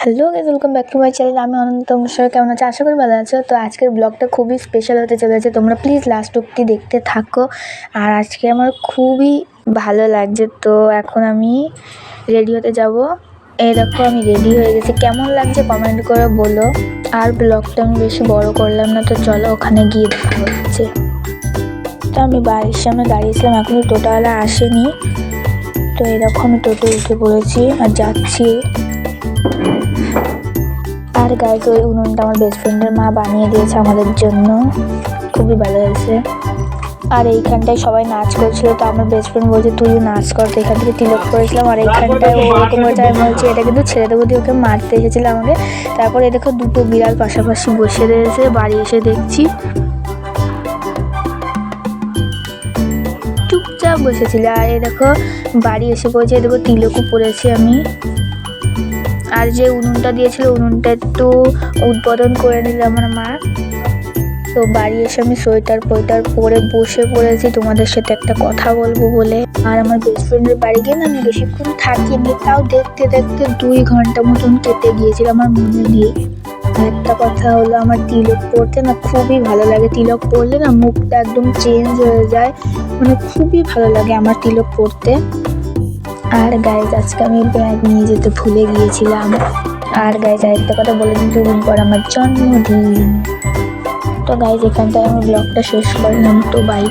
Hello guys, welcome back to my channel. আমি অনন্ত। তোমরা সবাই কেমন আছো? আশা করি ভালো আছো। তো আজকের ব্লগটা খুবই স্পেশাল হতে চলেছে, তোমরা প্লিজ লাস্ট অবধি দেখতে থাকো। আর আজকে আমার খুবই ভালো লাগছে। তো এখন আমি রেডি হতে যাব। এই দেখো আমি রেডি হয়ে গেছি, কেমন লাগছে কমেন্ট করে বলো। আর ব্লগটা আমি বেশি বড় করলাম না, তো চলো ওখানে গিয়ে দেখা হচ্ছে। তো আমি বাড়ির সামনে দাঁড়িয়েছিলাম, এখনও টোটোওয়ালা আসেনি। তো এরকম আমি টোটো উঠে পড়েছি আর যাচ্ছি। আর গাইস, ওই উনুনটা আমার বেস্ট ফ্রেন্ডের মা বানিয়ে দিয়েছে আমাদের জন্য, খুবই ভালো হয়েছে। আর এইখানটায় সবাই নাচ করছিল, তো আমার বেস্ট ফ্রেন্ড বলছে তুইও নাচ কর। তো এখান থেকে তিলক করেছিলাম। আর এইখানটায় ওরকম বলছে, আমি বলছি এটা কিন্তু ছেড়ে দেবো দিয়ে ওকে মারতে এসেছিল আমাকে। তারপরে দেখো দুটো বিড়াল পাশাপাশি বসে রয়েছে। বাড়ি এসে দেখছি চুপচাপ বসেছিল। আর এ দেখো বাড়ি এসে পড়েছে, দেখো তিলকও পড়েছি আমি। আর যে উনুনটা দিয়েছিল উনুনটা একটু উদ্বোধন করে নিল আমার মা। তো বাড়ি এসে আমি সোয়েটার পরে বসে পড়েছি তোমাদের সাথে একটা কথা বলবো বলে। আর আমার বেস্ট ফ্রেন্ডের বাড়ি গিয়ে না আমি বেশিক্ষণ থাকিনি, তাও দেখতে দেখতে 2 ঘন্টা মতন কেটে গিয়েছিল, আমার মনে নেই। আর একটা কথা হলো, আমার তিলক পরতে না খুবই ভালো লাগে। তিলক পরলে না মুখটা একদম চেঞ্জ হয়ে যায়, মানে খুবই ভালো লাগে আমার তিলক পরতে। আর গাইজ, আজকে আমি ব্যাগ নিয়ে যেতে ভুলে গিয়েছিলাম। আর গাইজ, আরেকটা কথা বলে দিন, 2 দিন পর আমার জন্মদিন। তো গাইজ, এখানটায় আমি ব্লগটা শেষ করলাম। তো বাই।